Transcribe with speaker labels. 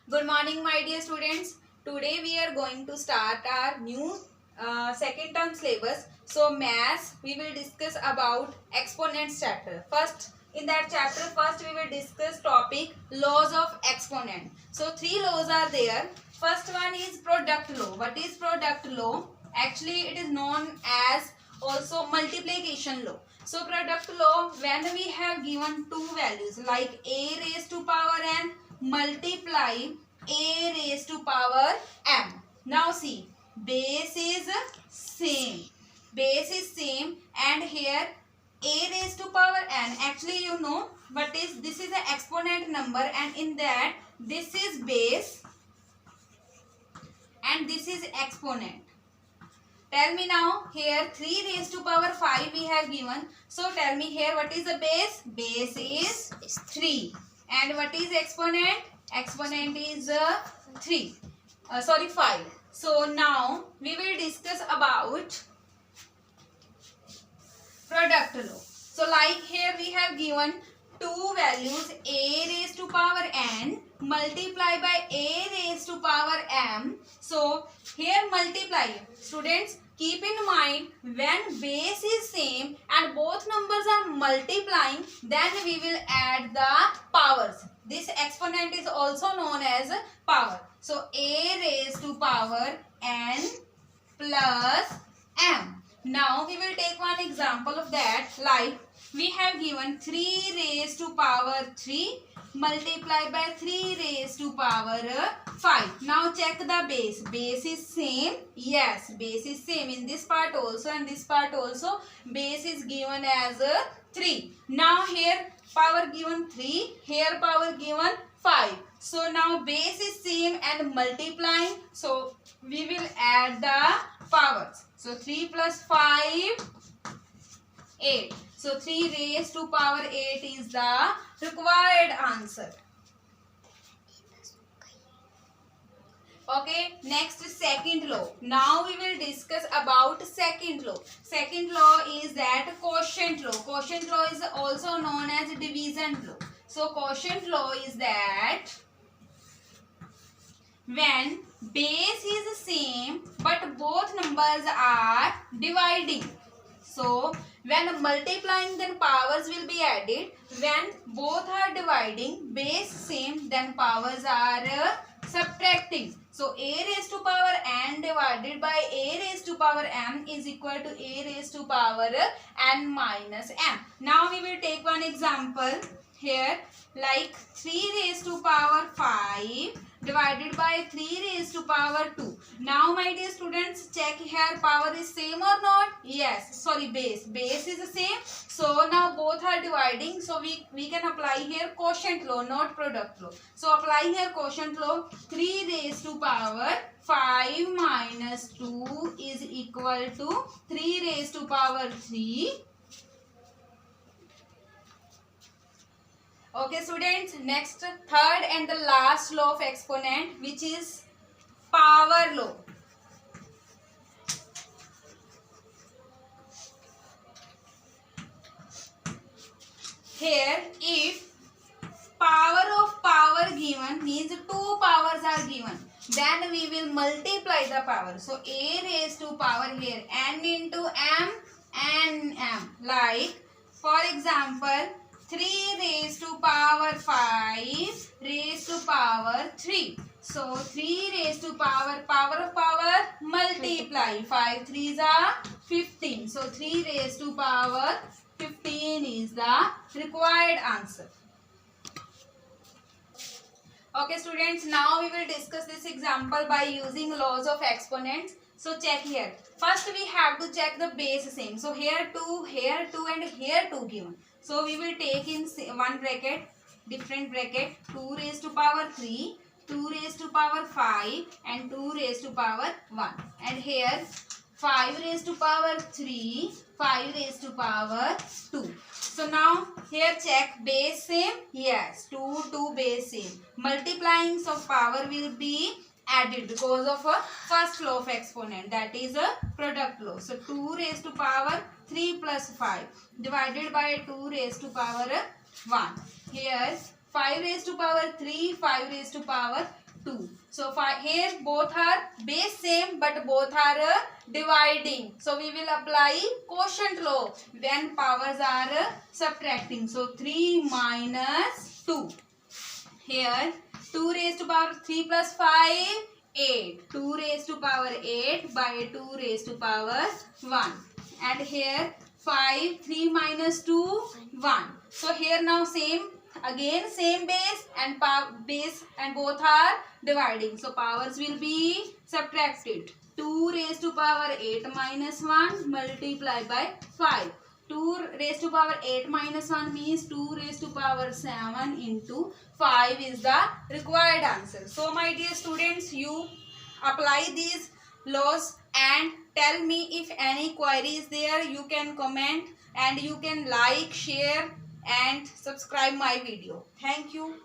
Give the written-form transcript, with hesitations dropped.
Speaker 1: Good morning, my dear students. Today we are going to start our new second term syllabus. So, maths, we will discuss about exponents chapter. First, in that chapter, first we will discuss topic laws of exponent. So, three laws are there. First one is product law. What is product law? Actually, it is known as also multiplication law. So, product law, when we have given two values like a raised to power n multiply a raised to power m. Now see, base is same. Base is same and here a raised to power n. Actually, you know what is this is an exponent number and in that this is base and this is exponent. Tell me now, here 3 raised to power 5 we have given. So tell me here what is the base? Base is 3. And what is exponent? Exponent is 3. 5. So now we will discuss about product law. So like here we have given two values a raised to power n multiply by a raised to power m. So here multiply. Students, keep in mind when base is same and both numbers are multiplying, then we will add the powers. This exponent is also known as power. So a raised to power n plus m. Now we will take one example of that, like we have given 3 raised to power 3 multiplied by 3 raised to power 5. Now check the base. Base is same. Yes, base is same in this part also and this part also. Base is given as 3. Now here power given 3, here power given 5. So now base is same and multiplying. So we will add the powers. So 3 plus 5, 8. So 3 raised to power 8 is the required answer. Okay, next second law. Now we will discuss about second law. Second law is that quotient law. Quotient law is also known as division law. So quotient law is that when base is same but both numbers are dividing. So when multiplying, then powers will be added. When both are dividing, base same, then powers are subtracting. So a raised to power n divided by a raised to power m is equal to a raised to power n minus m. Now we will take one example here, like 3 raised to power 5 divided by 3 raised to power 2. Now my dear students, check here power is same or not? Yes, sorry, base is the same. So now both are dividing, so we can apply here quotient law, not product law. So apply here quotient law. 3 raised to power 5 minus 2 is equal to 3 raised to power 3. Okay students, next third and the last law of exponent, which is power law. Here if power of power given means 2 powers are given, then we will multiply the power. So a raised to power here n into m and m. Like for example 3 raised to power 5 raised to power 3. So 3 raised to power of power multiply. 5 3s are 15. So 3 raised to power 15 is the required answer. Okay students, now we will discuss this example by using laws of exponents. So check here. First we have to check the base same. So here 2 and here 2 given. So we will take in one bracket, different bracket, 2 raised to power 3, 2 raised to power 5 and 2 raised to power 1. And here 5 raised to power 3, 5 raised to power 2. So now here check base same. Yes, 2 base same. Multiplying, so power will be added because of a first law of exponent, that is a product law. So 2 raised to power 3 plus 5 divided by 2 raised to power 1. Here 5 raised to power 3, 5 raised to power 2. 2. So here both are base same but both are dividing. So we will apply quotient law when powers are subtracting. So 3 minus 2. Here 2 raised to power 3 plus 5, 8. 2 raised to power 8 by 2 raised to power 1. And here 5, 3 minus 2, 1. So here now same base and both are dividing. So powers will be subtracted. 2 raised to power 8 minus 1 multiplied by 5. 2 raised to power 8 minus 1 means 2 raised to power 7 into 5 is the required answer. So my dear students, you apply these laws and tell me if any query is there. You can comment and you can like, share and subscribe my video. Thank you.